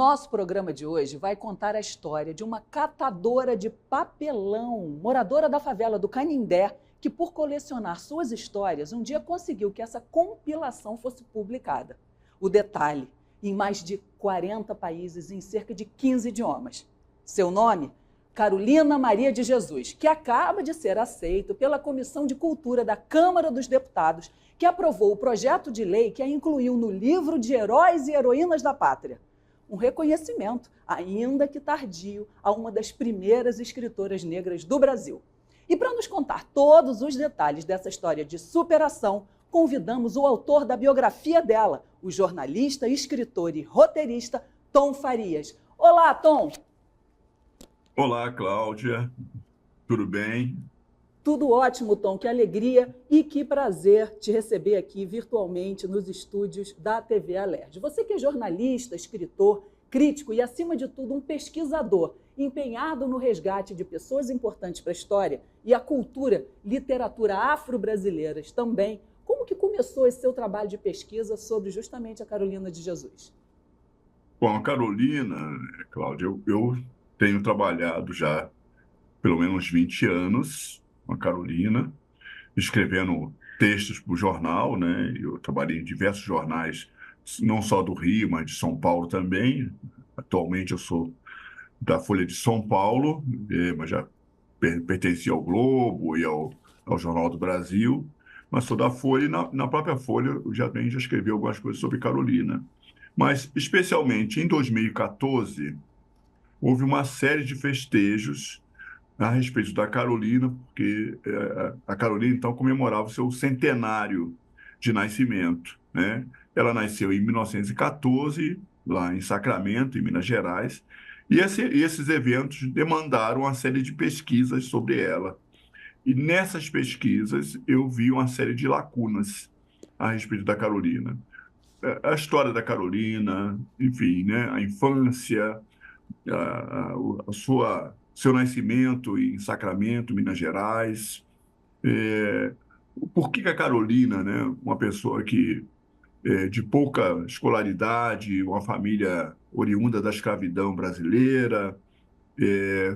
Nosso programa de hoje vai contar a história de uma catadora de papelão, moradora da favela do Canindé, que por colecionar suas histórias, um dia conseguiu que essa compilação fosse publicada. O detalhe, em mais de 40 países, em cerca de 15 idiomas. Seu nome? Carolina Maria de Jesus, que acaba de ser aceito pela Comissão de Cultura da Câmara dos Deputados, que aprovou o projeto de lei que a incluiu no livro de Heróis e Heroínas da Pátria. Um reconhecimento, ainda que tardio, a uma das primeiras escritoras negras do Brasil. E para nos contar todos os detalhes dessa história de superação, convidamos o autor da biografia dela, o jornalista, escritor e roteirista Tom Farias. Olá, Tom! Olá, Cláudia. Tudo bem? Tudo ótimo, Tom. Que alegria e que prazer te receber aqui virtualmente nos estúdios da TV Alerj. Você que é jornalista, escritor, crítico e, acima de tudo, um pesquisador empenhado no resgate de pessoas importantes para a história e a cultura, literatura afro-brasileiras também. Como que começou esse seu trabalho de pesquisa sobre justamente a Carolina de Jesus? Bom, a Carolina, Cláudia, eu tenho trabalhado já pelo menos 20 anos com a Carolina, escrevendo textos para o jornal, né? Eu trabalhei em diversos jornais, não só do Rio, mas de São Paulo também. Atualmente eu sou da Folha de São Paulo, mas já pertenci ao Globo e ao Jornal do Brasil, mas sou da Folha e na própria Folha eu já escrevi algumas coisas sobre Carolina. Mas, especialmente em 2014, houve uma série de festejos a respeito da Carolina, porque a Carolina, então, comemorava o seu centenário de nascimento, né? Ela nasceu em 1914, lá em Sacramento, em Minas Gerais, e esses eventos demandaram uma série de pesquisas sobre ela. E nessas pesquisas eu vi uma série de lacunas a respeito da Carolina. A história da Carolina, enfim, né? A infância, seu nascimento em Sacramento, Minas Gerais. Por que a Carolina, né, uma pessoa que de pouca escolaridade, uma família oriunda da escravidão brasileira,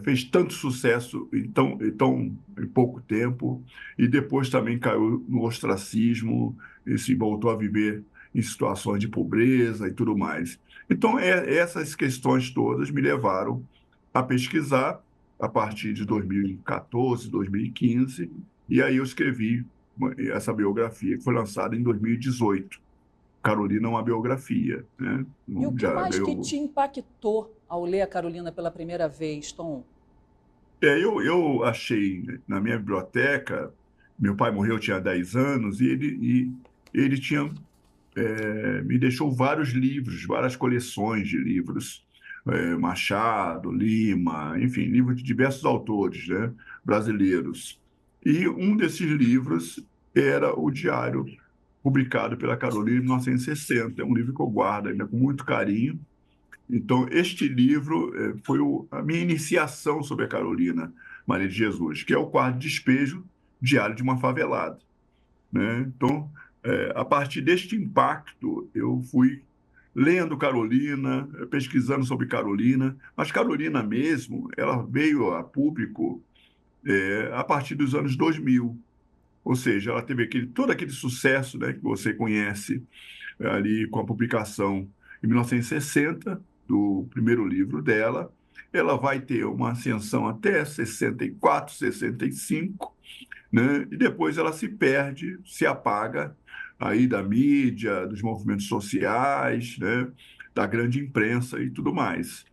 fez tanto sucesso em pouco tempo e depois também caiu no ostracismo e se voltou a viver em situações de pobreza e tudo mais. Então, essas questões todas me levaram a pesquisar a partir de 2014, 2015, e aí eu escrevi essa biografia que foi lançada em 2018. Carolina é uma biografia, né? E o que Já mais que ganhou. te impactou ao ler a Carolina pela primeira vez, Tom? Eu achei na minha biblioteca, meu pai morreu, eu tinha 10 anos, ele tinha, me deixou vários livros, várias coleções de livros, Machado, Lima, enfim, livros de diversos autores, né, brasileiros. E um desses livros era o Diário, publicado pela Carolina em 1960. É um livro que eu guardo ainda com muito carinho. Então, este livro foi a minha iniciação sobre a Carolina Maria de Jesus, que é o quarto despejo diário de uma favelada, né? Então, a partir deste impacto, eu fui lendo Carolina, pesquisando sobre Carolina, mas Carolina mesmo, ela veio a público a partir dos anos 2000, ou seja, ela teve todo aquele sucesso, né, que você conhece ali com a publicação em 1960 do primeiro livro dela. Ela vai ter uma ascensão até 64, 65, né? E depois ela se perde, se apaga aí da mídia, dos movimentos sociais, né? Da grande imprensa e tudo mais.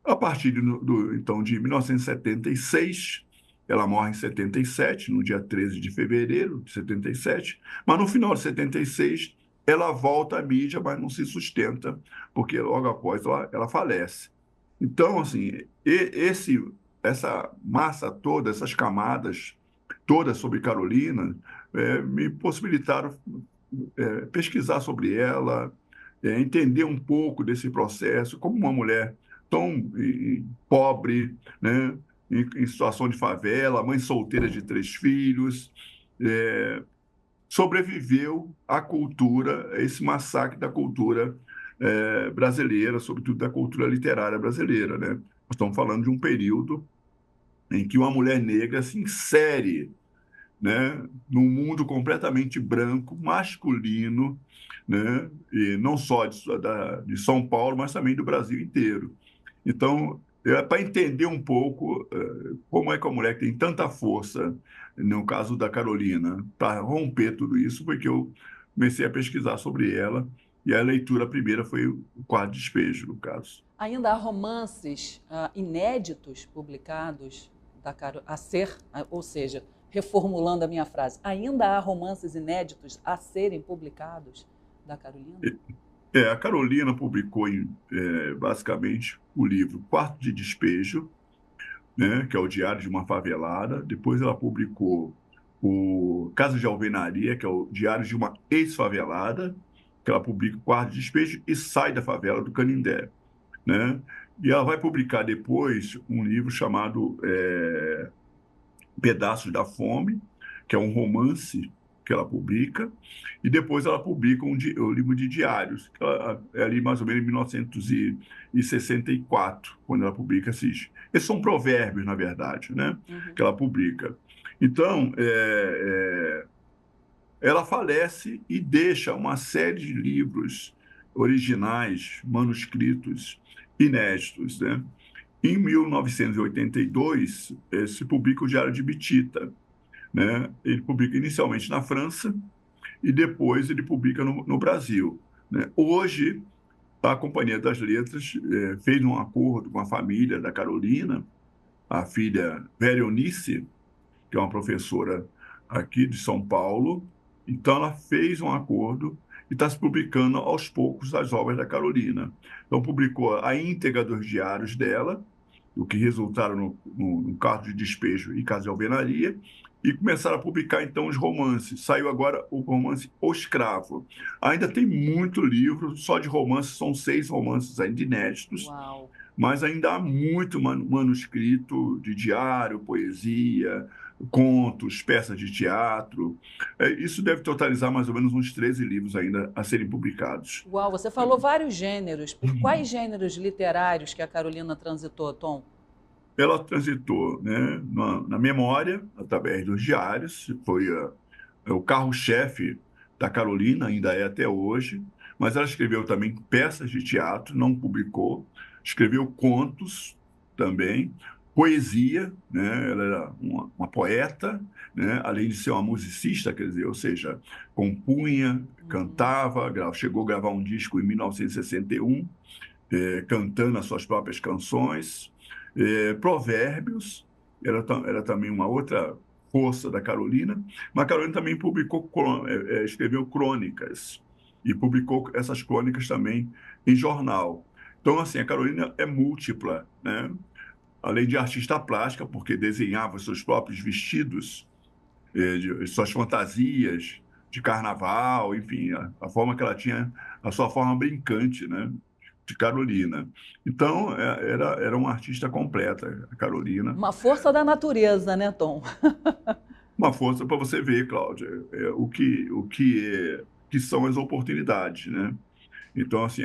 A partir então, de 1976, ela morre em 77, no dia 13 de fevereiro de 77, mas no final de 76 ela volta à mídia, mas não se sustenta, porque logo após ela falece. Então, assim, essa massa toda, essas camadas todas sobre Carolina, me possibilitaram pesquisar sobre ela, entender um pouco desse processo, como uma mulher tão pobre, né, em situação de favela, mãe solteira de 3 filhos, sobreviveu à cultura, a esse massacre da cultura brasileira, sobretudo da cultura literária brasileira, né? Nós estamos falando de um período em que uma mulher negra se insere, né, num mundo completamente branco, masculino, né, e não só de São Paulo, mas também do Brasil inteiro. Então, para entender um pouco como é que a mulher que tem tanta força, no caso da Carolina, para romper tudo isso, foi que eu comecei a pesquisar sobre ela, e a leitura primeira foi o Quarto Despejo, no caso. Ainda há romances inéditos publicados ou seja, reformulando a minha frase, ainda há romances inéditos a serem publicados da Carolina? A Carolina publicou, basicamente, o livro Quarto de Despejo, né, que é o Diário de uma Favelada. Depois ela publicou o Casa de Alvenaria, que é o Diário de uma Ex-Favelada, que ela publica o Quarto de Despejo e sai da favela do Canindé, né? E ela vai publicar depois um livro chamado Pedaços da Fome, que é um romance que ela publica, e depois ela publica o livro de diários, que é ali mais ou menos em 1964, quando ela publica esses são provérbios, na verdade, né? Que ela publica. Então, ela falece e deixa uma série de livros originais, manuscritos, inéditos, né? Em 1982, se publica o Diário de Bitita, né? Ele publica inicialmente na França e depois ele publica no Brasil, né? Hoje, a Companhia das Letras fez um acordo com a família da Carolina, a filha Verionice, que é uma professora aqui de São Paulo. Então, ela fez um acordo e está se publicando aos poucos as obras da Carolina. Então, publicou a íntegra dos diários dela, o que resultaram no Quarto de Despejo e Casa de Alvenaria, e começaram a publicar, então, os romances. Saiu agora o romance O Escravo. Ainda tem muito livro, só de romances, são 6 romances ainda inéditos. Uau. Mas ainda há muito manuscrito de diário, poesia, contos, peças de teatro. Isso deve totalizar mais ou menos uns 13 livros ainda a serem publicados. Uau, você falou vários gêneros. Por quais gêneros literários que a Carolina transitou, Tom? Ela transitou, né, na memória, através dos diários, foi o carro-chefe da Carolina, ainda é até hoje, mas ela escreveu também peças de teatro, não publicou, escreveu contos também, poesia, né, ela era uma poeta, né, além de ser uma musicista, quer dizer, ou seja, compunha, cantava, chegou a gravar um disco em 1961, cantando as suas próprias canções. Provérbios, era também uma outra força da Carolina, mas a Carolina também escreveu crônicas e publicou essas crônicas também em jornal. Então, assim, a Carolina é múltipla, né? Além de artista plástica, porque desenhava seus próprios vestidos, suas fantasias de carnaval, enfim, a forma que ela tinha, a sua forma brincante, né? De Carolina. Então, era uma artista completa, a Carolina. Uma força da natureza, né, Tom? Uma força para você ver, Cláudia, que são as oportunidades, né? Então, assim,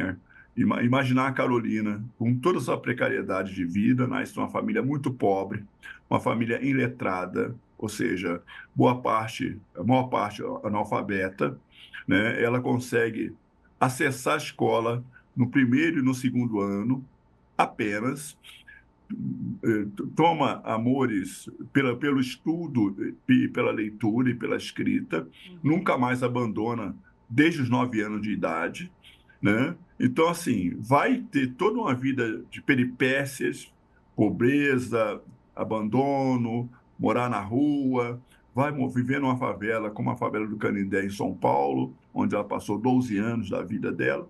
imaginar a Carolina com toda essa precariedade de vida, nasce numa família muito pobre, uma família iletrada, ou seja, a maior parte analfabeta, né? Ela consegue acessar a escola no primeiro e no segundo ano, apenas, toma amores pelo estudo, e pela leitura e pela escrita, nunca mais abandona desde os 9 anos de idade, né? Então, assim, vai ter toda uma vida de peripécias, pobreza, abandono, morar na rua, vai viver numa favela, como a favela do Canindé, em São Paulo, onde ela passou 12 anos da vida dela.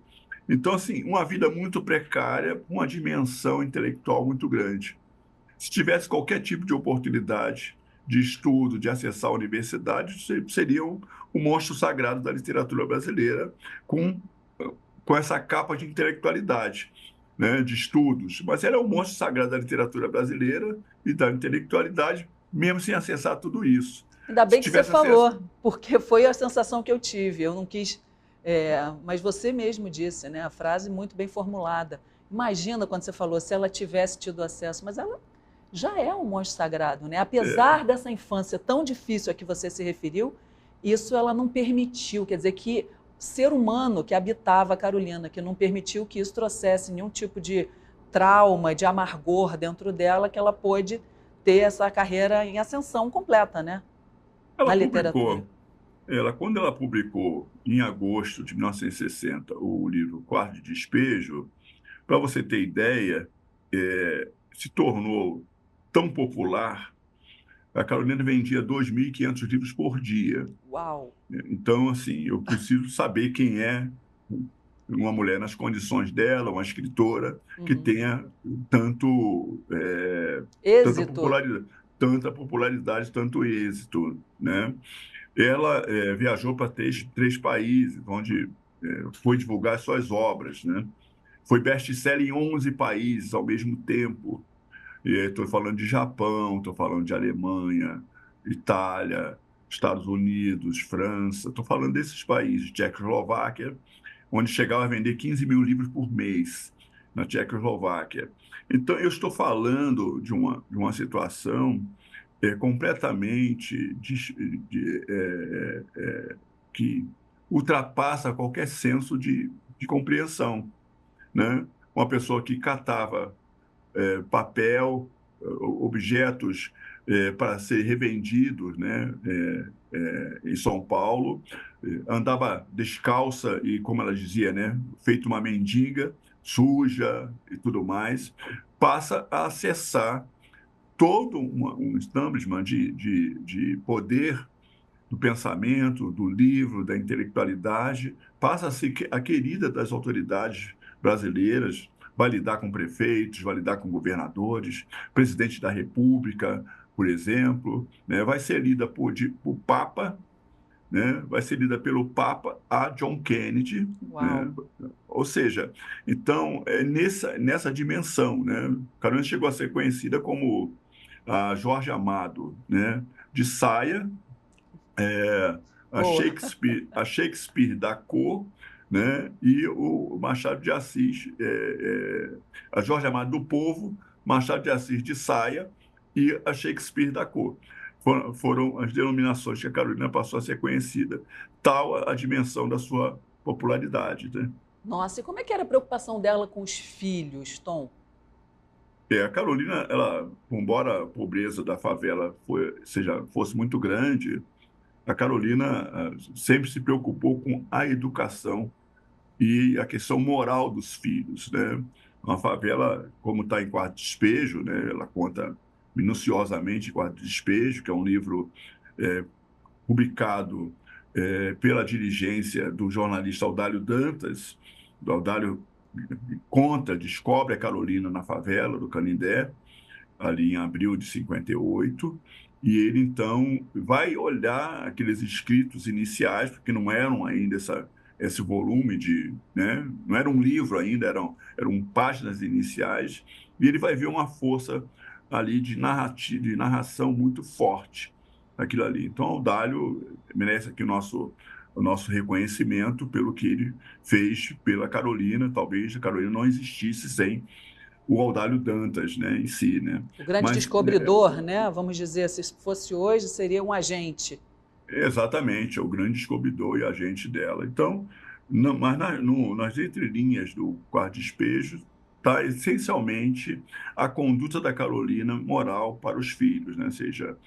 Então, assim, uma vida muito precária, com uma dimensão intelectual muito grande. Se tivesse qualquer tipo de oportunidade de estudo, de acessar a universidade, seria o monstro sagrado da literatura brasileira, com essa capa de intelectualidade, né, de estudos. Mas ela é o monstro sagrado da literatura brasileira e da intelectualidade, mesmo sem acessar tudo isso. Ainda bem que você falou, porque foi a sensação que eu tive. Eu não quis Mas você mesmo disse, né, a frase muito bem formulada. Imagina quando você falou, se ela tivesse tido acesso, mas ela já é um monstro sagrado, né? Apesar dessa infância tão difícil a que você se referiu, isso ela não permitiu, quer dizer que ser humano que habitava a Carolina, que não permitiu que isso trouxesse nenhum tipo de trauma, de amargor dentro dela, que ela pôde ter essa carreira em ascensão completa, né? Ela Na literatura. quando ela publicou, em agosto de 1960, o livro Quarto de Despejo, para você ter ideia, se tornou tão popular. A Carolina vendia 2.500 livros por dia. Uau! Então, assim, eu preciso saber quem é uma mulher nas condições dela, uma escritora que tenha tanto, tanta Êxito. popularidade, tanto êxito, né? Ela viajou para três países, onde foi divulgar suas obras, né? Foi best-seller em 11 países ao mesmo tempo. Estou falando de Japão, estou falando de Alemanha, Itália, Estados Unidos, França, estou falando desses países, Tchecoslováquia, onde chegava a vender 15 mil livros por mês na Tchecoslováquia. Então, eu estou falando de uma situação completamente que ultrapassa qualquer senso de compreensão, né? Uma pessoa que catava papel, objetos para ser revendidos, né, em São Paulo, andava descalça e, como ela dizia, né, feito uma mendiga, suja e tudo mais, passa a acessar todo um establishment de poder do pensamento, do livro, da intelectualidade, passa a ser a querida das autoridades brasileiras, vai lidar com prefeitos, vai lidar com governadores, presidente da República, por exemplo, né? Vai ser lida por Papa, né? Vai ser lida pelo Papa a John Kennedy, Uau! né? Ou seja, então, nessa dimensão, né? Carolina chegou a ser conhecida como a Jorge Amado, né? De saia, Boa. A Shakespeare da cor, né? E o Machado de Assis, a Jorge Amado do povo, Machado de Assis de saia e a Shakespeare da cor. Foram as denominações que a Carolina passou a ser conhecida. Tal a dimensão da sua popularidade, né? Nossa, e como é que era a preocupação dela com os filhos, Tom? A Carolina, ela, embora a pobreza da favela fosse muito grande, a Carolina sempre se preocupou com a educação e a questão moral dos filhos, né? Uma favela, como está em Quarto Despejo, né? Ela conta minuciosamente Quarto Despejo, que é um livro é, publicado pela dirigência do jornalista Audálio Dantas. O Audálio descobre a Carolina na favela do Canindé, ali em abril de 58, e ele então vai olhar aqueles escritos iniciais, porque não eram ainda esse volume né? Não era um livro ainda, eram páginas iniciais, e ele vai ver uma força ali de narração muito forte naquilo ali. Então, o Dálio merece aqui o nosso reconhecimento pelo que ele fez pela Carolina. Talvez a Carolina não existisse sem o Audálio Dantas, né, em si, né? O grande Mas descobridor, né? Vamos dizer, se fosse hoje, seria um agente. exatamente, é o grande descobridor e agente dela. Então, mas nas entrelinhas do Quarto Despejo está essencialmente a conduta da Carolina moral para os filhos, né? Ou seja,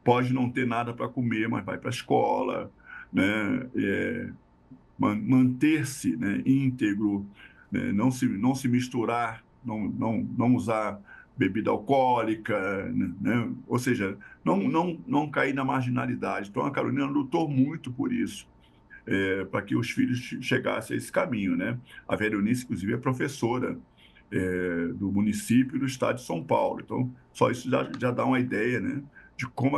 pode não ter nada para comer, mas vai para a escola, né? Manter-se, né, íntegro, né? Não se misturar, não usar bebida alcoólica, né? Ou seja, não cair na marginalidade. Então, a Carolina lutou muito por isso, para que os filhos chegassem a esse caminho, né? A Veronice, inclusive, é professora do município do estado de São Paulo. Então, só isso já dá uma ideia, né, de como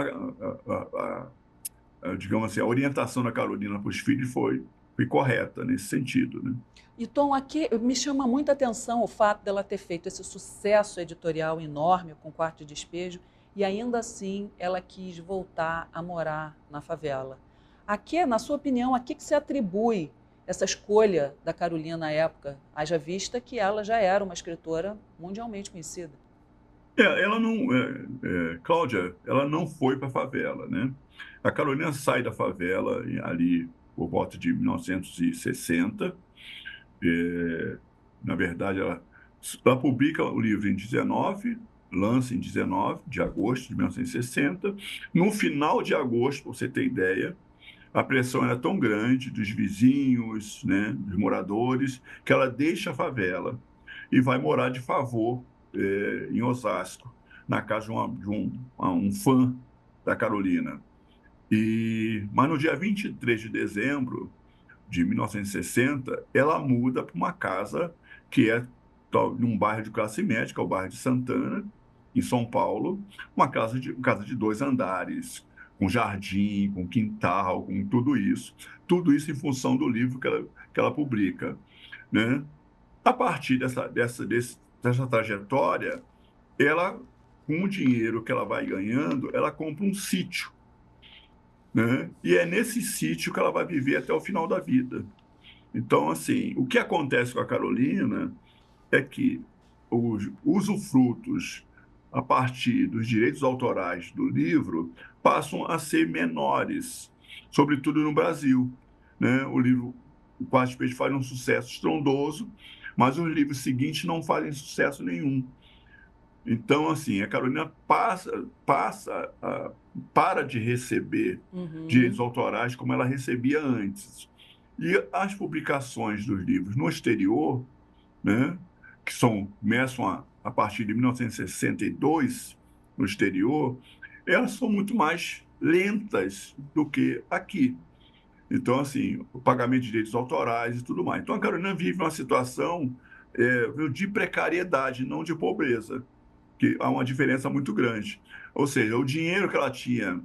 digamos assim, a orientação da Carolina para os filhos foi correta nesse sentido, né? E, Tom, aqui me chama muita atenção o fato dela ter feito esse sucesso editorial enorme com o Quarto de Despejo e ainda assim ela quis voltar a morar na favela. Aqui, na sua opinião, a que se atribui essa escolha da Carolina na época, haja vista que ela já era uma escritora mundialmente conhecida. Ela não, Cláudia, ela não foi para a favela, né? A Carolina sai da favela ali por volta de 1960. Na verdade, ela publica o livro em 19, lança em 19 de agosto de 1960. No final de agosto, para você ter ideia, a pressão era tão grande dos vizinhos, né, dos moradores, que ela deixa a favela e vai morar de favor em Osasco, na casa de um fã da Carolina. Mas no dia 23 de dezembro de 1960, ela muda para uma casa que é num bairro de classe média, que é o bairro de Santana, em São Paulo, uma casa de 2 andares, com jardim, com quintal, com tudo isso em função do livro que ela publica, né? A partir dessa trajetória, ela, com o dinheiro que ela vai ganhando, ela compra um sítio, né? E é nesse sítio que ela vai viver até o final da vida. Então, assim, o que acontece com a Carolina é que os usufrutos a partir dos direitos autorais do livro passam a ser menores, sobretudo no Brasil, né? O livro O Quarto Peixe faz um sucesso estrondoso, mas os livros seguintes não fazem sucesso nenhum. Então, assim, a Carolina para de receber direitos autorais como ela recebia antes. E as publicações dos livros no exterior, né, que começam a partir de 1962 no exterior, elas são muito mais lentas do que aqui. Então, assim, o pagamento de direitos autorais e tudo mais. Então, a Carolina vive uma situação de precariedade, não de pobreza, que há uma diferença muito grande. Ou seja, o dinheiro que ela tinha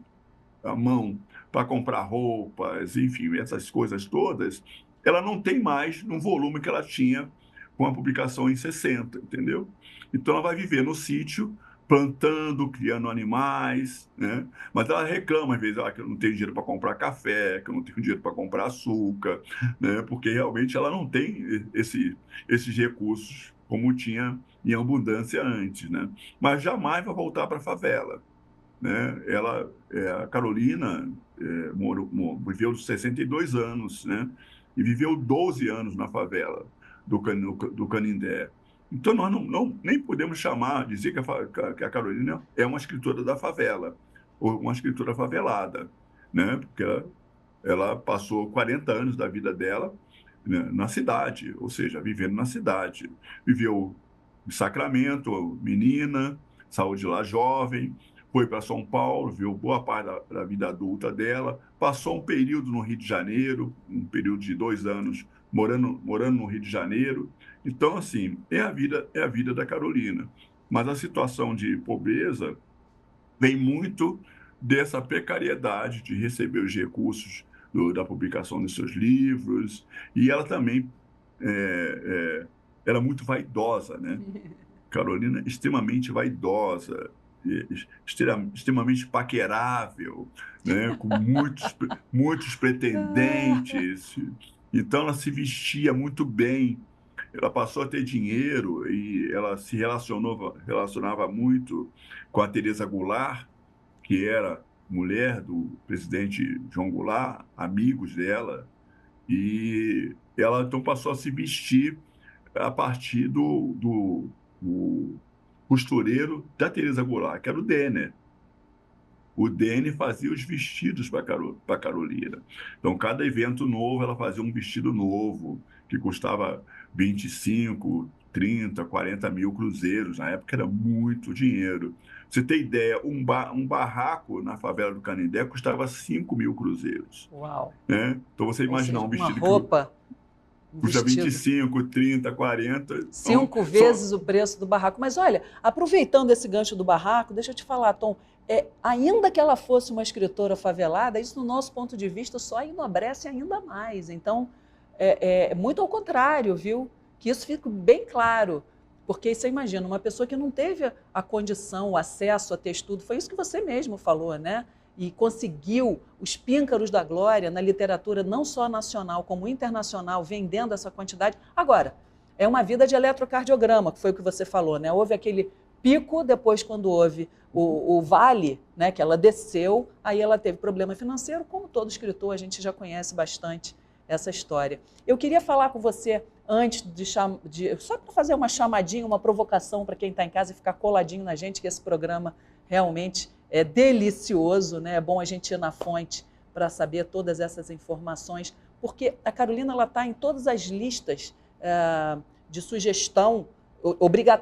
à mão para comprar roupas, enfim, essas coisas todas, ela não tem mais no volume que ela tinha com a publicação em 60, entendeu? Então ela vai viver no sítio, plantando, criando animais, né? Mas ela reclama às vezes que eu não tenho dinheiro para comprar café, que eu não tenho dinheiro para comprar açúcar, né? Porque realmente ela não tem esses recursos como tinha em abundância antes, né? Mas jamais vai voltar para a favela, né? A Carolina viveu 62 anos, né? E viveu 12 anos na favela do Canindé. Então, nós nem podemos dizer que a Carolina é uma escritora da favela, ou uma escritora favelada, né? Porque ela passou 40 anos da vida dela, né, na cidade, ou seja, vivendo na cidade. Viveu em Sacramento, menina, saiu de lá jovem, foi para São Paulo, viveu boa parte da vida adulta dela, passou um período no Rio de Janeiro, um período de 2 anos morando no Rio de Janeiro. Então, assim, é a vida da Carolina. Mas a situação de pobreza vem muito dessa precariedade de receber os recursos da publicação dos seus livros, e ela também ela é muito vaidosa, né? Carolina é extremamente vaidosa, extremamente paquerável, né? Com muitos pretendentes. Então, ela se vestia muito bem, ela passou a ter dinheiro e ela se relacionava muito com a Teresa Goulart, que era mulher do presidente João Goulart, amigos dela, e ela então passou a se vestir a partir do costureiro da Teresa Goulart, que era o Denner. O Denner fazia os vestidos para Carolina. Então, cada evento novo, ela fazia um vestido novo, que custava 25, 30, 40 mil cruzeiros. Na época era muito dinheiro. Você tem ideia, um barraco na favela do Canindé custava 5 mil cruzeiros. Uau! Né? Então, você imaginar um vestido uma roupa, que custa 25, 30, 40... 5 vezes o preço do barraco. Mas olha, aproveitando esse gancho do barraco, deixa eu te falar, Tom, ainda que ela fosse uma escritora favelada, isso, no nosso ponto de vista, só enobrece ainda mais. Então, muito ao contrário, viu? Que isso fique bem claro. Porque você imagina, uma pessoa que não teve a condição, o acesso a ter estudo, foi isso que você mesmo falou, né? e conseguiu os píncaros da glória na literatura não só nacional como internacional, vendendo essa quantidade. Agora, é uma vida de eletrocardiograma, que foi o que você falou, né? Houve aquele pico, depois quando houve o vale, né, que ela desceu, aí ela teve problema financeiro, como todo escritor, a gente já conhece bastante essa história. Eu queria falar com você antes só para fazer uma chamadinha, uma provocação para quem está em casa e ficar coladinho na gente, que esse programa realmente é delicioso, né? É bom a gente ir na fonte para saber todas essas informações, porque a Carolina está em todas as listas de sugestão,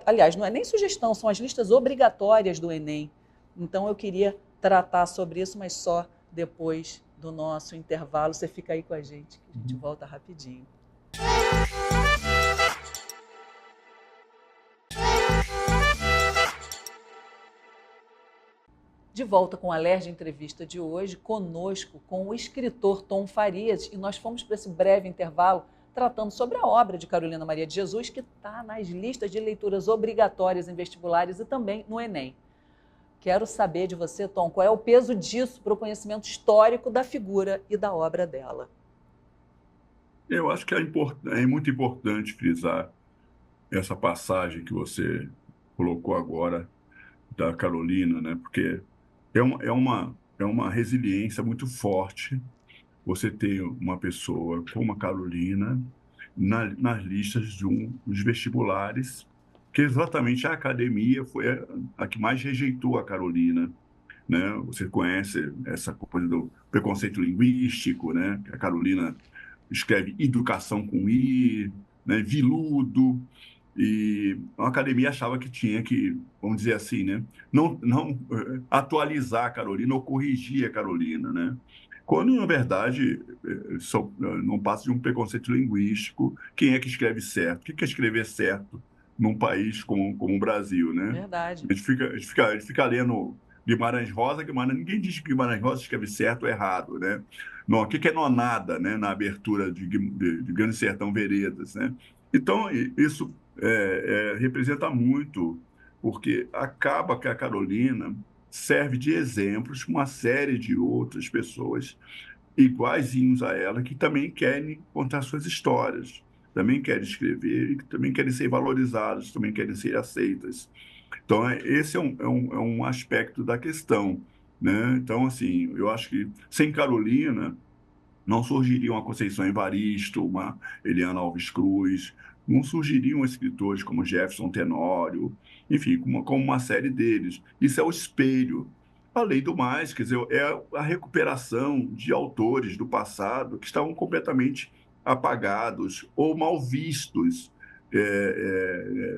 aliás, não é nem sugestão, são as listas obrigatórias do Enem. Então eu queria tratar sobre isso, mas só depois do nosso intervalo. Você fica aí com a gente, que a gente volta rapidinho. De volta com a Alerj Entrevista de hoje, conosco com o escritor Tom Farias, e nós fomos para esse breve intervalo tratando sobre a obra de Carolina Maria de Jesus, que está nas listas de leituras obrigatórias em vestibulares e também no Enem. Quero saber de você, Tom, qual é o peso disso para o conhecimento histórico da figura e da obra dela? Eu acho que é muito importante frisar essa passagem que você colocou agora da Carolina, né? Porque é uma resiliência muito forte você ter uma pessoa como a Carolina nas listas dos vestibulares, que exatamente a academia foi a que mais rejeitou a Carolina, né? Você conhece essa coisa do preconceito linguístico, né? A Carolina escreve educação com I, né? Viludo, e a academia achava que tinha que, vamos dizer assim, né? Não atualizar a Carolina ou corrigir a Carolina, né? Quando, na verdade, não passa de um preconceito linguístico. Quem é que escreve certo? O que é escrever certo num país como o Brasil, né? Verdade. A gente fica lendo Guimarães Rosa, ninguém diz que Guimarães Rosa escreve certo ou errado, né? Não, o que é nonada, né? Na abertura de Grande Sertão Veredas, né? Então, isso representa muito, porque acaba que a Carolina serve de exemplos para uma série de outras pessoas iguaizinhos a ela, que também querem contar suas histórias, também querem escrever, e também querem ser valorizadas, também querem ser aceitas. Então, esse é um aspecto da questão, né? Então, assim, eu acho que sem Carolina não surgiria uma Conceição Evaristo, uma Eliana Alves Cruz, não surgiriam escritores como Jefferson Tenório, enfim, como uma série deles. Isso é o espelho. Além do mais, quer dizer, é a recuperação de autores do passado que estavam completamente apagados ou mal vistos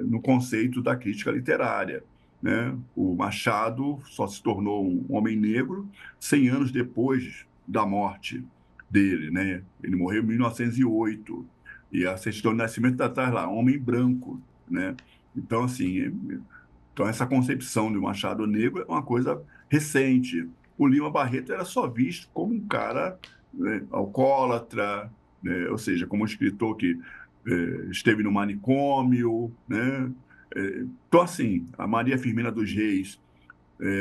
no conceito da crítica literária, né? O Machado só se tornou um homem negro 100 anos depois da morte dele, né? Ele morreu em 1908 e a certidão de nascimento está atrás lá, homem branco, né? Então, assim, essa concepção de Machado negro é uma coisa recente. O Lima Barreto era só visto como um cara, né, alcoólatra, né? Ou seja, como um escritor que esteve no manicômio, né? Então, assim, a Maria Firmina dos Reis,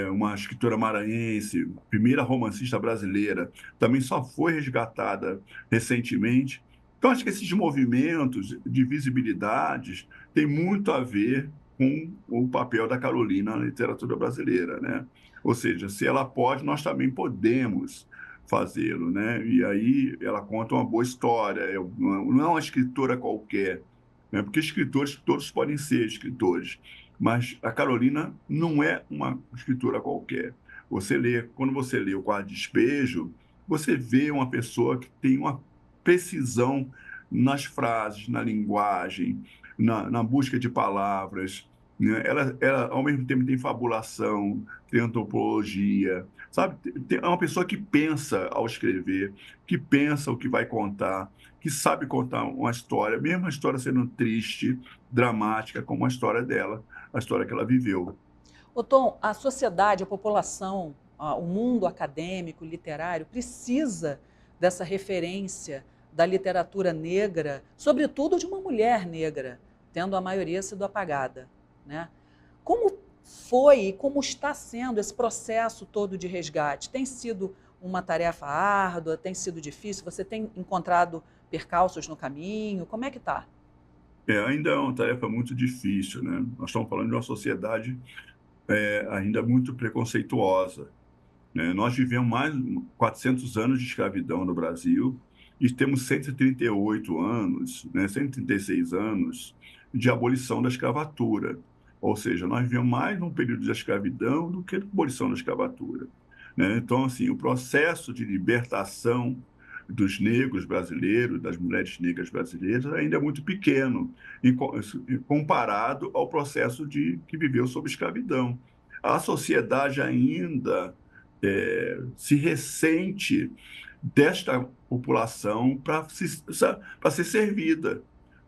uma escritora maranhense, primeira romancista brasileira, também só foi resgatada recentemente. Então, acho que esses movimentos de visibilidades têm muito a ver com o papel da Carolina na literatura brasileira, né? Ou seja, se ela pode, nós também podemos fazê-lo, né? E aí ela conta uma boa história, não é uma escritora qualquer, né? Porque escritores, todos podem ser escritores, mas a Carolina não é uma escritora qualquer. Quando você lê o Quarto Despejo, você vê uma pessoa que tem uma precisão nas frases, na linguagem, na busca de palavras, né? Ela, ao mesmo tempo, tem fabulação, tem antropologia, sabe? É uma pessoa que pensa ao escrever, que pensa o que vai contar, que sabe contar uma história, mesmo a história sendo triste, dramática, como a história dela, a história que ela viveu. Ô Tom, a sociedade, a população, o mundo acadêmico, literário, precisa dessa referência da literatura negra, sobretudo de uma mulher negra, tendo a maioria sido apagada, né? Como foi e como está sendo esse processo todo de resgate? Tem sido uma tarefa árdua? Tem sido difícil? Você tem encontrado percalços no caminho? Como é que está? Ainda é uma tarefa muito difícil, né? Nós estamos falando de uma sociedade ainda muito preconceituosa, né? Nós vivemos mais de 400 anos de escravidão no Brasil e temos 138 anos, né, 136 anos de abolição da escravatura. Ou seja, nós vivemos mais um período de escravidão do que de abolição da escravatura, né? Então, assim, o processo de libertação dos negros brasileiros, das mulheres negras brasileiras, ainda é muito pequeno, comparado ao processo que viveu sob escravidão. A sociedade ainda se ressente desta população para ser servida,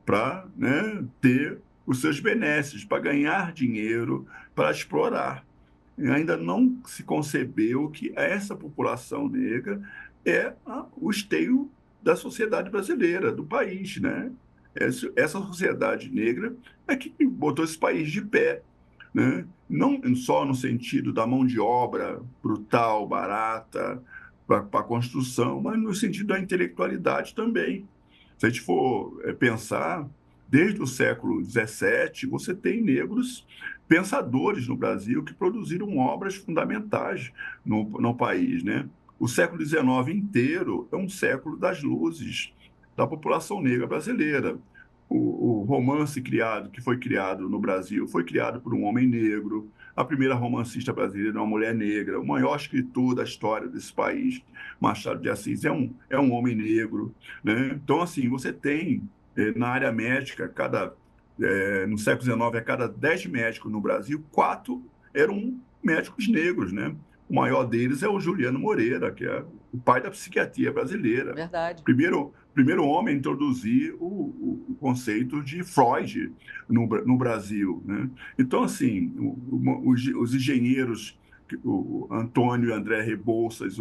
para, né, ter os seus benesses, para ganhar dinheiro, para explorar. E ainda não se concebeu que essa população negra é o esteio da sociedade brasileira, do país, né? Essa sociedade negra é que botou esse país de pé, né? Não só no sentido da mão de obra brutal, barata, para a construção, mas no sentido da intelectualidade também. Se a gente for pensar, desde o século XVII, você tem negros pensadores no Brasil que produziram obras fundamentais no país, né? O século XIX inteiro é um século das luzes da população negra brasileira. O romance que foi criado no Brasil, foi criado por um homem negro. A primeira romancista brasileira é uma mulher negra. O maior escritor da história desse país, Machado de Assis, é um homem negro, né? Então, assim, você tem na área médica, no século XIX, a cada 10 médicos no Brasil, 4 eram médicos negros, né? O maior deles é o Juliano Moreira, que é o pai da psiquiatria brasileira. Verdade. Primeiro homem a introduzir o conceito de Freud no Brasil, né? Então, assim, os engenheiros, o Antônio e André Rebouças,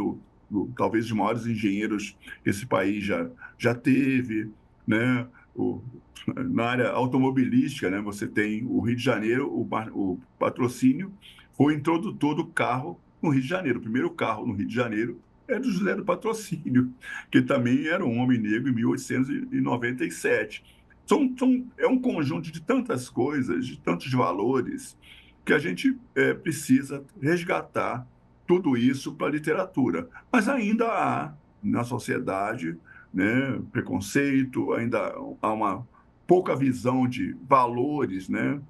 talvez os maiores engenheiros que esse país já teve, né? Na área automobilística, né? Você tem o Rio de Janeiro, o patrocínio foi o introdutor do carro no Rio de Janeiro. O primeiro carro no Rio de Janeiro é do José do Patrocínio, que também era um homem negro em 1897. É um conjunto de tantas coisas, de tantos valores, que a gente precisa resgatar tudo isso para a literatura. Mas ainda há na sociedade, né, preconceito, ainda há uma pouca visão de valores, né?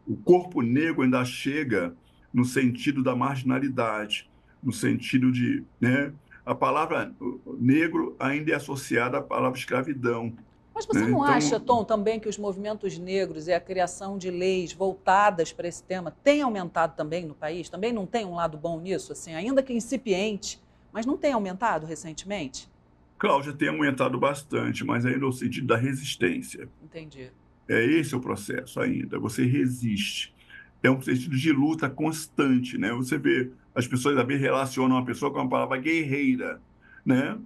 O corpo negro ainda chega no sentido da marginalidade, no sentido de, né, a palavra negro ainda é associada à palavra escravidão, Mas você né? não acha, Então, Tom, também que os movimentos negros e a criação de leis voltadas para esse tema tem aumentado também no país? Também não tem um lado bom nisso, assim, ainda que incipiente, mas não tem aumentado recentemente? Cláudia, tem aumentado bastante, mas ainda no sentido da resistência. Entendi. É esse o processo ainda. Você resiste. É um sentido de luta constante, né? Você vê, as pessoas às vezes relacionam uma pessoa com a palavra guerreira, né?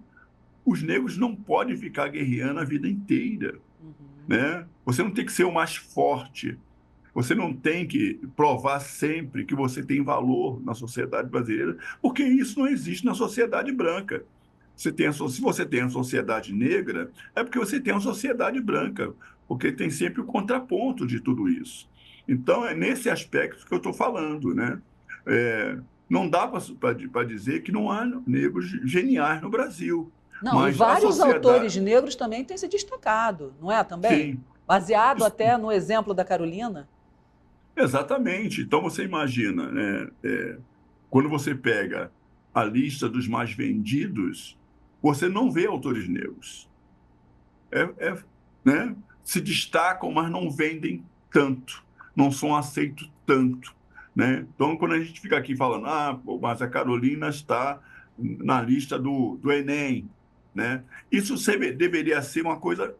Os negros não podem ficar guerreando a vida inteira, Uhum. né? Você não tem que ser o mais forte. Você não tem que provar sempre que você tem valor na sociedade brasileira, porque isso não existe na sociedade branca. Se você tem a sociedade negra, é porque você tem a sociedade branca, porque tem sempre o contraponto de tudo isso. Então, é nesse aspecto que eu estou falando, né? Não dá para dizer que não há negros geniais no Brasil, Não, e mas a vários autores sociedade, negros também têm se destacado, não é também? sim, Baseado até no exemplo da Carolina. exatamente. Então, você imagina, né? Quando você pega a lista dos mais vendidos, você não vê autores negros. É, é, né? Se destacam, mas não vendem tanto, não são aceitos tanto, né? Então, quando a gente fica aqui falando, pô, mas a Carolina está na lista do Enem, né? Isso deveria ser uma coisa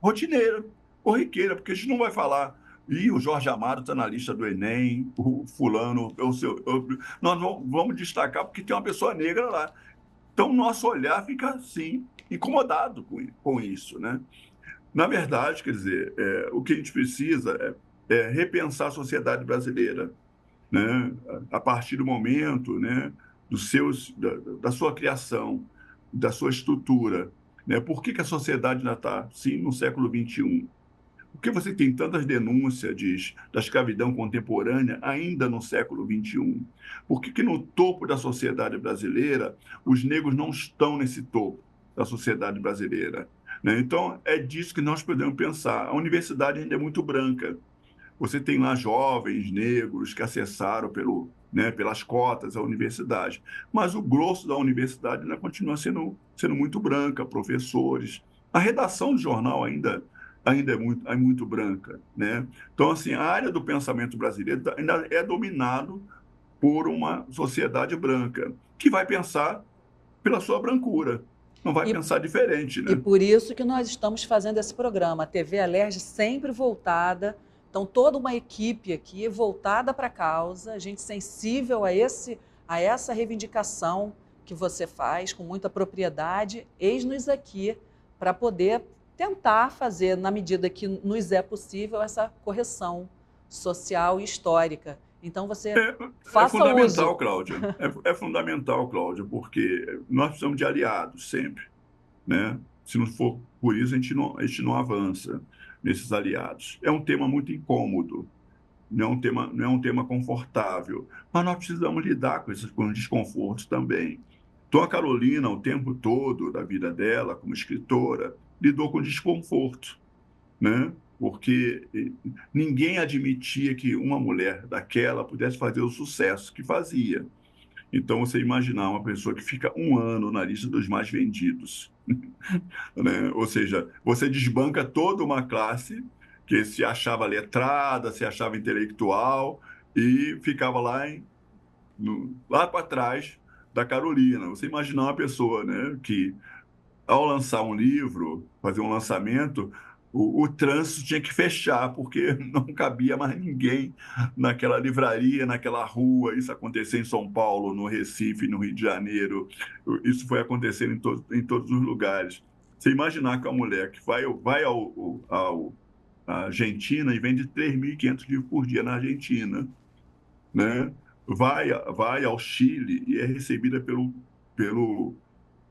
rotineira, corriqueira, porque a gente não vai falar. E o Jorge Amado está na lista do Enem, o fulano, nós vamos destacar porque tem uma pessoa negra lá. Então, nosso olhar fica assim, incomodado com isso, né? Na verdade, quer dizer, o que a gente precisa é repensar a sociedade brasileira, né? A partir do momento, né, da sua criação, da sua estrutura. Né? Por que a sociedade ainda está, sim, no século XXI? Por que você tem tantas denúncias da escravidão contemporânea ainda no século XXI? Por que no topo da sociedade brasileira os negros não estão nesse topo da sociedade brasileira? Né? Então, é disso que nós podemos pensar. A universidade ainda é muito branca. Você tem lá jovens negros que acessaram pelas cotas a universidade, mas o grosso da universidade ainda continua sendo muito branca, professores. A redação do jornal ainda é muito branca, né? Então, assim, a área do pensamento brasileiro ainda é dominado por uma sociedade branca, que vai pensar pela sua brancura, não vai E, pensar diferente, e né? por isso que nós estamos fazendo esse programa, a TV Alerj sempre voltada, então toda uma equipe aqui voltada para a causa, a gente sensível a essa reivindicação que você faz com muita propriedade, eis-nos aqui para poder tentar fazer, na medida que nos é possível, essa correção social e histórica. Então você É faça uso. fundamental, Cláudia. É fundamental, Cláudia, porque nós precisamos de aliados sempre, né? Se não for por isso, a gente não avança nesses aliados. É um tema muito incômodo, não é um tema confortável, mas nós precisamos lidar com os desconfortos também. Então, a Carolina, o tempo todo da vida dela, como escritora, lidou com desconforto, né? Porque ninguém admitia que uma mulher daquela pudesse fazer o sucesso que fazia. Então, você imaginar uma pessoa que fica um ano na lista dos mais vendidos, né? Ou seja, você desbanca toda uma classe que se achava letrada, se achava intelectual e ficava lá para trás da Carolina. Você imaginar uma pessoa, né, que ao lançar um livro, fazer um lançamento, o trânsito tinha que fechar, porque não cabia mais ninguém naquela livraria, naquela rua. Isso aconteceu em São Paulo, no Recife, no Rio de Janeiro. Isso foi acontecendo em todos os lugares. Você imaginar que a mulher que vai à Argentina e vende 3.500 livros por dia na Argentina, né? Vai ao Chile e é recebida pelo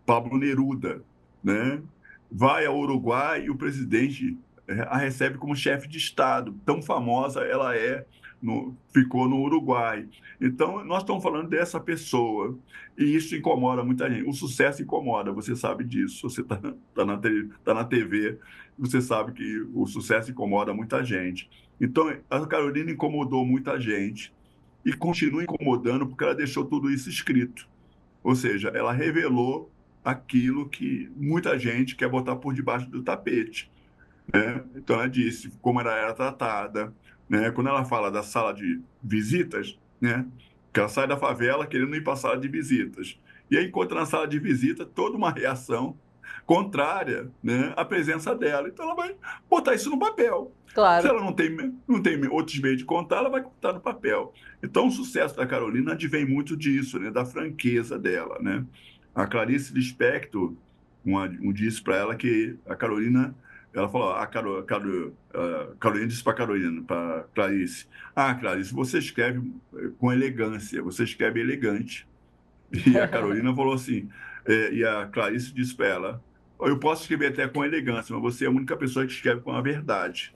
Pablo Neruda, né? Vai ao Uruguai e o presidente a recebe como chefe de Estado. Tão famosa ela ficou no Uruguai. Então, nós estamos falando dessa pessoa. E isso incomoda muita gente. O sucesso incomoda, você sabe disso. Você tá na TV, você sabe que o sucesso incomoda muita gente. Então, a Carolina incomodou muita gente e continua incomodando porque ela deixou tudo isso escrito. Ou seja, ela revelou aquilo que muita gente quer botar por debaixo do tapete, né? Então ela disse como ela era tratada, né? Quando ela fala da sala de visitas, né? Que ela sai da favela querendo ir para a sala de visitas. E aí encontra na sala de visita toda uma reação contrária, né, à presença dela. Então ela vai botar isso no papel. Se Claro. ela não tem outros meios de contar, ela vai contar no papel. Então o sucesso da Carolina advém muito disso, né, da franqueza dela, né? A Clarice Lispector disse para ela que a Carolina, ela falou, a Carolina disse para Clarice, Clarice, você escreve com elegância, você escreve elegante. E a Carolina falou assim, e a Clarice disse para ela, eu posso escrever até com elegância, mas você é a única pessoa que escreve com a verdade,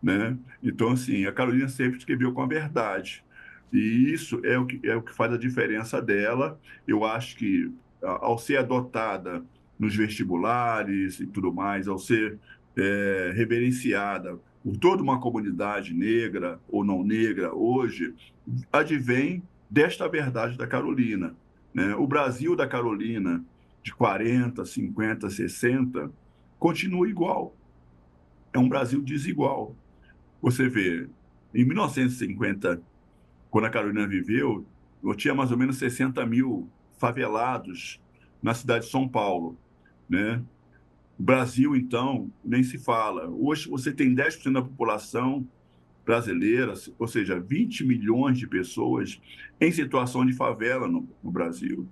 né? Então, assim, a Carolina sempre escreveu com a verdade. E isso é o que faz a diferença dela. Eu acho que, ao ser adotada nos vestibulares e tudo mais, ao ser reverenciada por toda uma comunidade negra ou não negra hoje, advém desta verdade da Carolina, né? O Brasil da Carolina, de 40, 50, 60, continua igual. É um Brasil desigual. Você vê, em 1950, quando a Carolina viveu, eu tinha mais ou menos 60 mil favelados na cidade de São Paulo, né? O Brasil, então, nem se fala. Hoje você tem 10% da população brasileira, ou seja, 20 milhões de pessoas em situação de favela no Brasil.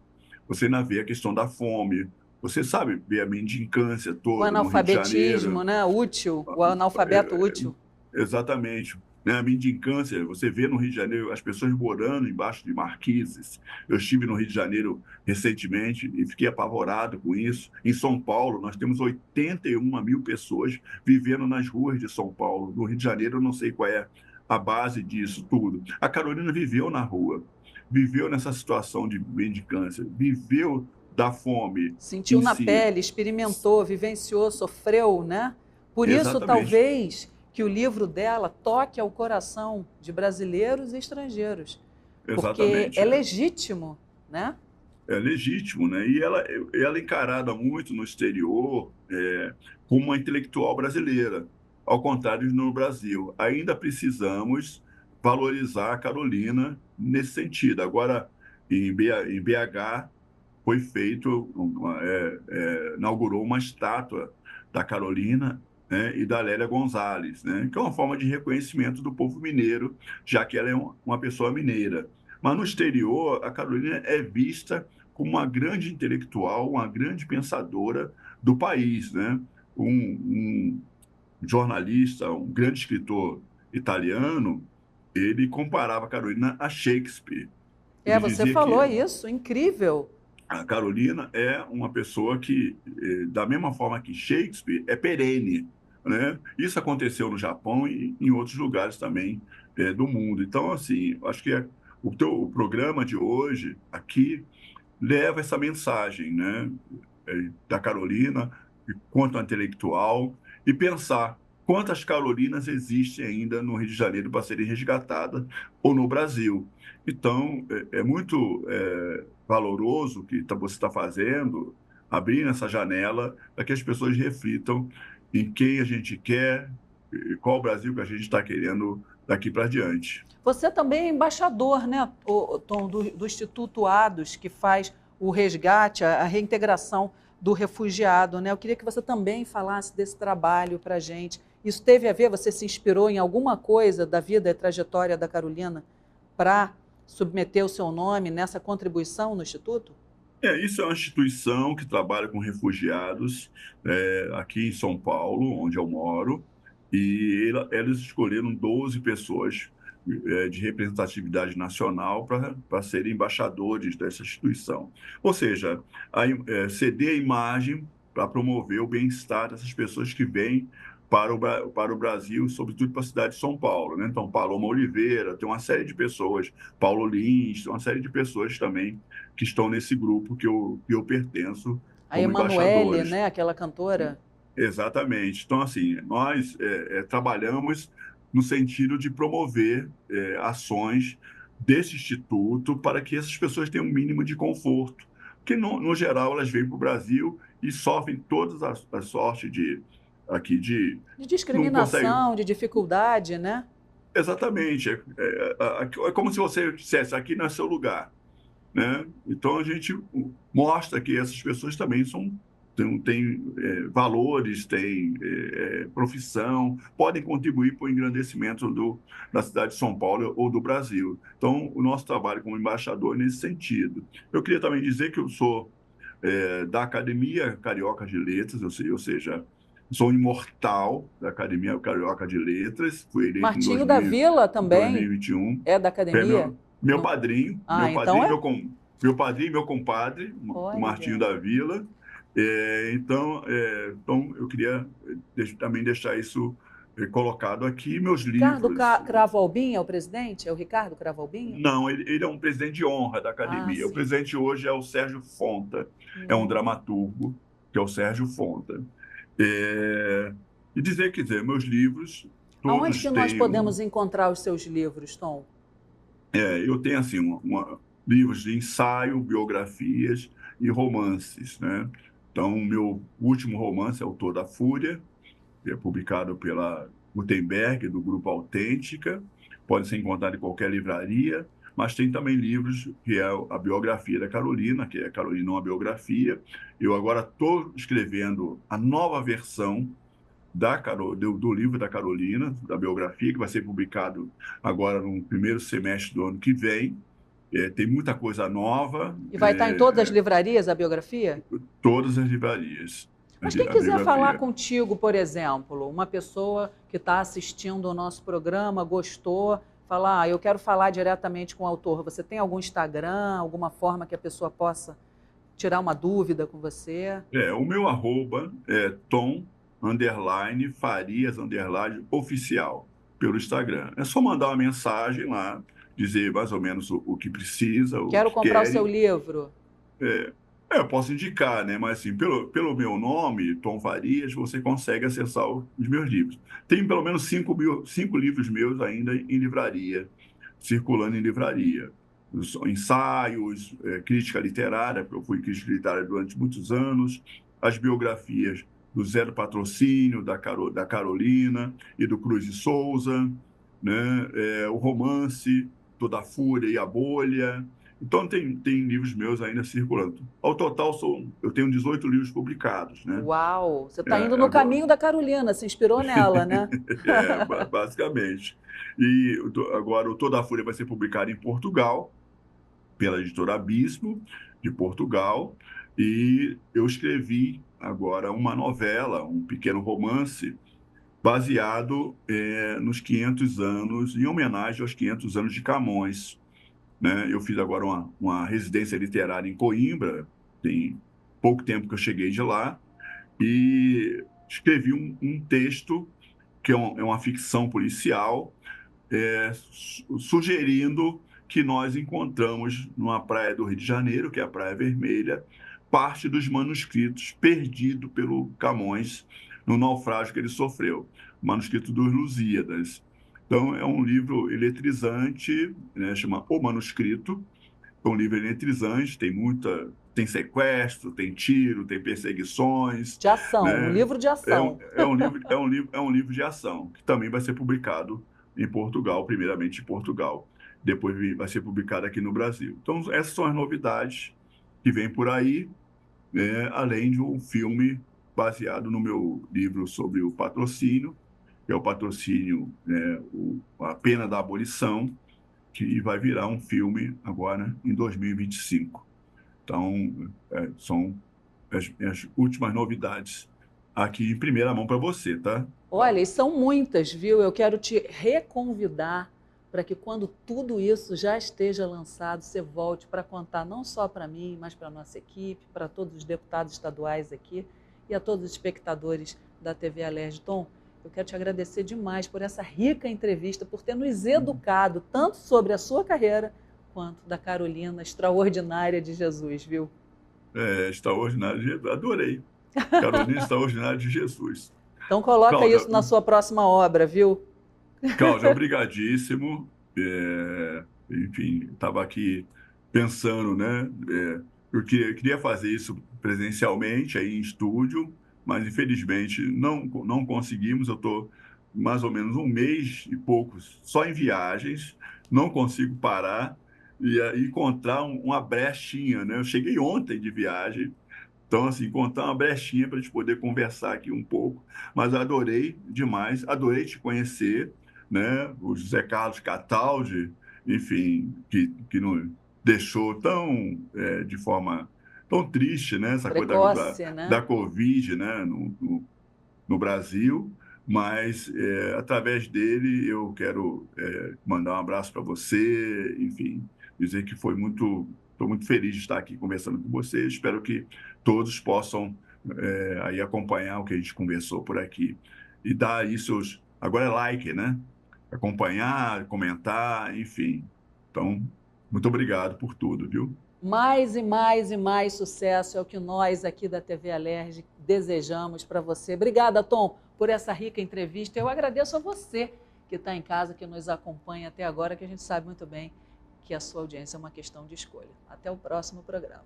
Você ainda vê a questão da fome, você sabe ver a mendicância O toda no Rio de analfabetismo, Janeiro. né? Útil, o analfabeto útil. Exatamente. né? A mendicância, você vê no Rio de Janeiro as pessoas morando embaixo de marquises. Eu estive no Rio de Janeiro recentemente e fiquei apavorado com isso. Em São Paulo, nós temos 81 mil pessoas vivendo nas ruas de São Paulo. No Rio de Janeiro, eu não sei qual é a base disso tudo. A Carolina viveu na rua, viveu nessa situação de mendicância, viveu da fome Sentiu em na si. pele, experimentou, vivenciou, sofreu, né? Por isso, Exatamente, talvez, que o livro dela toque ao coração de brasileiros e estrangeiros, porque exatamente. é É. legítimo, né? É legítimo, né? E ela é encarada muito no exterior como uma intelectual brasileira, ao contrário de no Brasil. Ainda precisamos valorizar a Carolina nesse sentido. Agora, em BH, foi feito, inaugurou uma estátua da Carolina, né, e da Lélia Gonzalez, né, que é uma forma de reconhecimento do povo mineiro, já que ela é uma pessoa mineira. Mas no exterior, a Carolina é vista como uma grande intelectual, uma grande pensadora do país, né? Um jornalista, um grande escritor italiano, ele comparava a Carolina a Shakespeare. É, Ele você dizia falou que isso, incrível. a Carolina é uma pessoa que, da mesma forma que Shakespeare, é perene, né? Isso aconteceu no Japão e em outros lugares também, do mundo. Então, assim, acho que o programa de hoje aqui leva essa mensagem, né? Da Carolina, quanto a intelectual, e pensar quantas Carolinas existem ainda no Rio de Janeiro para serem resgatadas ou no Brasil. Então, é muito valoroso o que você está fazendo, abrindo essa janela para que as pessoas reflitam em quem a gente quer, e qual o Brasil que a gente está querendo daqui para diante. Você também é embaixador, né, Tom, do Instituto ADOS, que faz o resgate, a reintegração do refugiado, né? Eu queria que você também falasse desse trabalho para a gente. Isso teve a ver, você se inspirou em alguma coisa da vida e trajetória da Carolina para submeter o seu nome nessa contribuição no Instituto? Isso é uma instituição que trabalha com refugiados aqui em São Paulo, onde eu moro, e eles escolheram 12 pessoas de representatividade nacional para serem embaixadores dessa instituição. Ou seja, ceder a imagem para promover o bem-estar dessas pessoas que vêm para o Brasil, sobretudo para a cidade de São Paulo, né? Então, Paloma Oliveira, tem uma série de pessoas, Paulo Lins, tem uma série de pessoas também que estão nesse grupo que eu pertenço A como Emanuele, embaixadores. né, aquela cantora. Exatamente. Então, assim, nós trabalhamos no sentido de promover ações desse instituto para que essas pessoas tenham um mínimo de conforto. Porque, no geral, elas vêm para o Brasil e sofrem todas as sortes aqui de De não conseguem. discriminação, de dificuldade, né? Exatamente. É como se você dissesse, aqui não é seu lugar, né? Então a gente mostra que essas pessoas também têm valores, têm profissão, podem contribuir para o engrandecimento da cidade de São Paulo ou do Brasil. Então, o nosso trabalho como embaixador é nesse sentido. Eu queria também dizer que eu sou da Academia Carioca de Letras, ou seja, sou um imortal da Academia Carioca de Letras, fui eleito em Martinho da Vila também 2021. é da É academia? meu Não. padrinho, Ah, então é. meu padrinho e meu compadre, o Martinho Olha. da Vila. Então, eu queria também deixar isso colocado aqui. Meus Ricardo livros. Cravo Albim é o presidente? É o Ricardo Cravo Albim? Não, ele é um presidente de honra da Ah, academia. O sim. presidente hoje é o Sérgio Fonta, é um Hum. dramaturgo, que é o Sérgio Fonta. É, e dizer, quer dizer, meus livros, Aonde todos que nós têm um. podemos encontrar os seus livros, Tom? Eu tenho assim livros de ensaio, biografias e romances, né? Então, o meu último romance é Autor da Fúria, que é publicado pela Gutenberg, do Grupo Autêntica, pode ser encontrado em qualquer livraria, mas tem também livros que é a biografia da Carolina, que é Carolina, uma biografia. Eu agora estou escrevendo a nova versão do livro da Carolina, da biografia, que vai ser publicado agora no primeiro semestre do ano que vem. Tem muita coisa nova, E vai estar em todas as livrarias a biografia? todas as livrarias. Mas quem quiser falar contigo, por exemplo, uma pessoa que está assistindo o nosso programa, gostou, falar, eu quero falar diretamente com o autor, você tem algum Instagram, alguma forma que a pessoa possa tirar uma dúvida com você? O meu arroba é tom_Farias_oficial pelo Instagram. É só mandar uma mensagem lá, dizer mais ou menos o que precisa, o Quero que comprar o querem. seu livro. Eu posso indicar, né? Mas assim, pelo meu nome, Tom Farias, você consegue acessar os meus livros. Tem pelo menos 5 livros meus ainda em livraria, circulando em livraria. Ensaios, crítica literária, porque eu fui crítica literária durante muitos anos, as biografias do Zero Patrocínio, da Carolina e do Cruz de Souza, né? O romance, Toda a Fúria e a Bolha. Então, tem livros meus ainda circulando. Ao total, eu tenho 18 livros publicados, né? Uau! Você está indo no caminho da Carolina, se inspirou nela, né? Basicamente. E agora o Toda a Fúria vai ser publicado em Portugal, pela editora Abismo, de Portugal. E eu escrevi agora uma novela, um pequeno romance, baseado nos 500 anos, em homenagem aos 500 anos de Camões, né? Eu fiz agora uma residência literária em Coimbra, tem pouco tempo que eu cheguei de lá, e escrevi um texto que é uma ficção policial, sugerindo que nós encontramos numa praia do Rio de Janeiro, que é a Praia Vermelha, parte dos manuscritos perdidos pelo Camões no naufrágio que ele sofreu, o manuscrito dos Lusíadas. Então, é um livro eletrizante, né, chama O Manuscrito. É um livro eletrizante, tem sequestro, tem tiro, tem perseguições. De ação, Né? um livro de ação. É um livro de ação, que também vai ser publicado em Portugal, primeiramente em Portugal. Depois vai ser publicado aqui no Brasil. Então, essas são as novidades que vêm por aí, né? Além de um filme baseado no meu livro sobre o patrocínio, que é o patrocínio, né, a pena da abolição, que vai virar um filme agora em 2025. Então, são as últimas novidades aqui em primeira mão para você, tá? Olha, e são muitas, viu? Eu quero te reconvidar para que quando tudo isso já esteja lançado, você volte para contar não só para mim, mas para a nossa equipe, para todos os deputados estaduais aqui e a todos os espectadores da TV Alerj. Tom, eu quero te agradecer demais por essa rica entrevista, por ter nos educado tanto sobre a sua carreira quanto da Carolina Extraordinária de Jesus, viu? Extraordinária de Jesus, adorei. Carolina Extraordinária de Jesus. Então coloca Cláudia, isso na sua próxima obra, viu? Cláudia, obrigadíssimo. Enfim, estava aqui pensando, né? Eu queria fazer isso presencialmente, aí em estúdio, mas infelizmente não conseguimos. Eu estou mais ou menos um mês e pouco só em viagens, não consigo parar e encontrar uma brechinha, né? Eu cheguei ontem de viagem, então, assim, encontrar uma brechinha para a gente poder conversar aqui um pouco, mas adorei demais, adorei te conhecer, né? O José Carlos Cataldi, enfim, que nos deixou de forma tão triste, né? Essa precoce, coisa né? da Covid, né? No Brasil, mas através dele eu quero mandar um abraço para você, enfim, dizer que estou muito feliz de estar aqui conversando com você. Espero que todos possam aí acompanhar o que a gente conversou por aqui e dar aí agora é like, né? Acompanhar, comentar, enfim. Então, muito obrigado por tudo, viu? Mais e mais e mais sucesso é o que nós aqui da TV Alerj desejamos para você. Obrigada, Tom, por essa rica entrevista. Eu agradeço a você que está em casa, que nos acompanha até agora, que a gente sabe muito bem que a sua audiência é uma questão de escolha. Até o próximo programa.